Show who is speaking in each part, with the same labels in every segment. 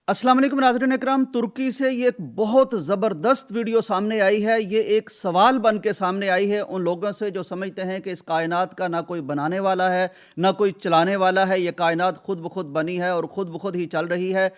Speaker 1: अस्सलाम वालेकुम नाज़रीन इकराम। तुर्की से ये एक बहुत ज़बरदस्त वीडियो सामने आई है। ये एक सवाल बन के सामने आई है उन लोगों से जो समझते हैं कि इस कायनात का ना कोई बनाने वाला है ना कोई चलाने वाला है। ये कायनात खुद ब खुद बनी है और ख़ुद ब खुद ही चल रही है।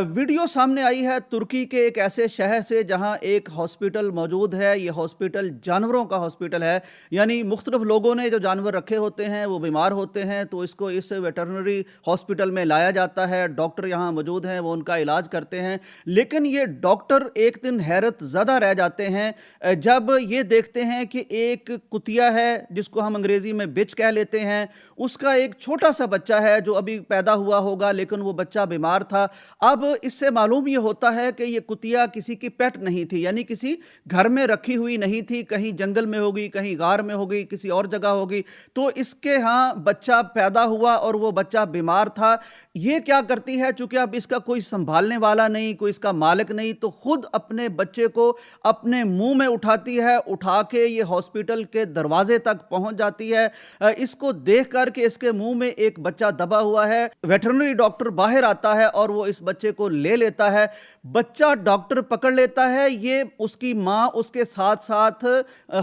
Speaker 1: वीडियो सामने आई है तुर्की के एक ऐसे शहर से जहाँ एक हॉस्पिटल मौजूद है। ये हॉस्पिटल जानवरों का हॉस्पिटल है, यानी मुख्तलिफ लोगों ने जो जानवर रखे होते हैं वो बीमार होते हैं तो इसको इस वेटरनरी हॉस्पिटल में लाया जाता है। डॉक्टर यहाँ मौजूद हैं, वो का इलाज करते हैं। लेकिन ये डॉक्टर एक दिन हैरत ज़दा रह जाते हैं जब ये देखते हैं कि एक कुतिया है जिसको हम अंग्रेजी में बिच कह लेते हैं, उसका एक छोटा सा बच्चा है जो अभी पैदा हुआ होगा, लेकिन वो बच्चा बीमार था। अब इससे मालूम ये होता है कि ये कुतिया किसी की पेट नहीं थी, यानी किसी घर में रखी हुई नहीं थी, कहीं जंगल में होगी, कहीं गार में होगी, किसी और जगह होगी। तो इसके यहाँ बच्चा पैदा हुआ और वो बच्चा बीमार था। ये क्या करती है, चूंकि अब इसका कोई संभालने वाला नहीं, कोई इसका मालिक नहीं, तो खुद अपने बच्चे को अपने मुंह में उठाती है, उठा के ये हॉस्पिटल के दरवाजे तक पहुंच जाती है। इसको देख कर के इसके मुंह में एक बच्चा दबा हुआ है। वेटरनरी डॉक्टर बाहर आता है और वो इस बच्चे को ले लेता है। बच्चा डॉक्टर पकड़ लेता है, ये उसकी माँ उसके साथ साथ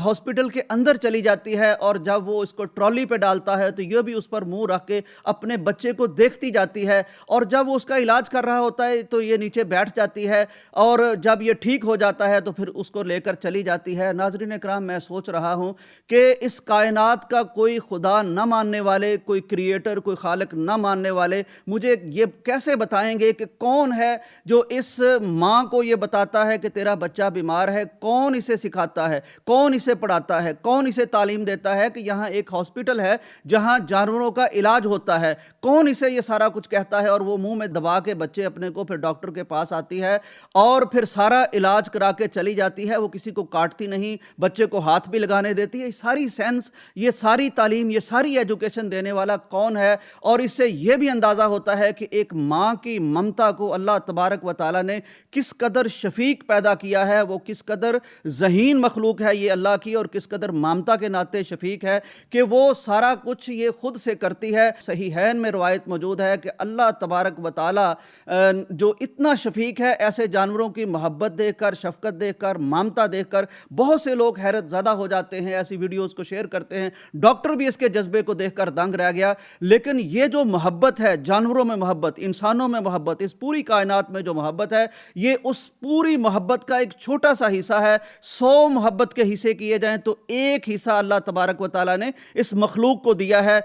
Speaker 1: हॉस्पिटल के अंदर चली जाती है और जब वो इसको ट्रॉली पे डालता है तो ये भी उस पर मुंह रख के अपने बच्चे को देखती जाती है। और जब वो उसका इलाज कर रहा होता है तो ये नीचे बैठ जाती है और जब ये ठीक हो जाता है तो फिर उसको लेकर चली जाती है। नाज़रीन इकराम, मैं सोच रहा हूँ कि इस कायनात का कोई खुदा न मानने वाले, कोई क्रिएटर, कोई खालिक न मानने वाले मुझे ये कैसे बताएंगे कि कौन है जो इस माँ को ये बताता है कि तेरा बच्चा बीमार है? कौन इसे सिखाता है, कौन इसे पढ़ाता है, कौन इसे तालीम देता है कि यहाँ एक हॉस्पिटल है जहाँ जानवरों का इलाज होता है? कौन इसे ये सारा कुछ कहता है? और वो मुंह में दबा के बच्चे अपने को फिर डॉक्टर के पास आती है और फिर सारा इलाज करा के चली जाती है। वो किसी को काटती नहीं, बच्चे को हाथ भी लगाने देती है। सारी सेंस, ये सारी तालीम, ये सारी एजुकेशन देने वाला कौन है? और इससे यह भी अंदाज़ा होता है कि एक माँ की ममता को अल्लाह तबारक व तआला ने किस कदर शफीक पैदा किया है, वो किस कदर ज़हीन मखलूक है ये अल्लाह की, और किस कदर ममता के नाते शफीक है कि वो सारा कुछ ये खुद से करती है। सहीहैन में रवायत मौजूद है कि अल्लाह तबारक व तआला जो इतना शफीक है, ऐसे जानवरों की मोहब्बत देखकर, शफकत देखकर, ममता देखकर बहुत से लोग हैरत ज़दा हो जाते हैं, ऐसी वीडियोस को शेयर करते हैं। डॉक्टर भी इसके जज्बे को देखकर दंग रह गया। लेकिन ये जो मोहब्बत है, जानवरों में मोहब्बत, इंसानों में मोहब्बत, इस पूरी कायनात में जो मोहब्बत है, ये उस पूरी मोहब्बत का एक छोटा सा हिस्सा है। 100 मोहब्बत के हिस्से किए जाएं तो एक हिस्सा अल्लाह तबारक व तआला ने इस मखलूक को दिया है।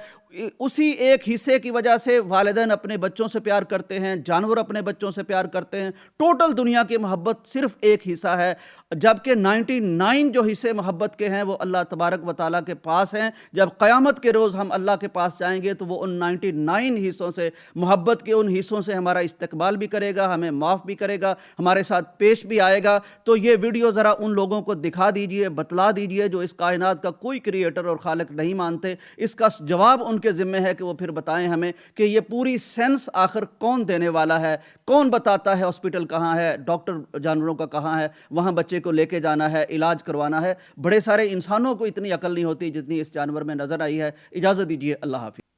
Speaker 1: उसी एक हिस्से की वजह से वालिदैन अपने बच्चों से प्यार करते हैं, जानवर अपने बच्चों से प्यार करते हैं। टोटल दुनिया की मोहब्बत सिर्फ एक हिस्सा है, जबकि 99 जो हिस्से मोहब्बत के हैं वो अल्लाह तबारक व तआला के पास हैं। जब क़यामत के रोज़ हम अल्लाह के पास जाएंगे तो वो उन 99 हिस्सों से, मोहब्बत के उन हिस्सों से हमारा इस्तकबाल भी करेगा, हमें माफ़ भी करेगा, हमारे साथ पेश भी आएगा। तो ये वीडियो ज़रा उन लोगों को दिखा दीजिए, बतला दीजिए जो इस कायनात का कोई क्रिएटर और खालिक नहीं मानते। इसका जवाब उनके ज़िम्मे है कि वो फिर बताएं हमें कि ये पूरी सेंस आखिर कौन देने वाला है, कौन बताता है हॉस्पिटल कहाँ है, डॉक्टर जानवरों का कहाँ है, वहाँ बच्चे को लेके जाना है, इलाज करवाना है। बड़े सारे इंसानों को इतनी अकल नहीं होती जितनी इस जानवर में नज़र आई है। इजाज़त दीजिए, अल्लाह हाफ़िज़।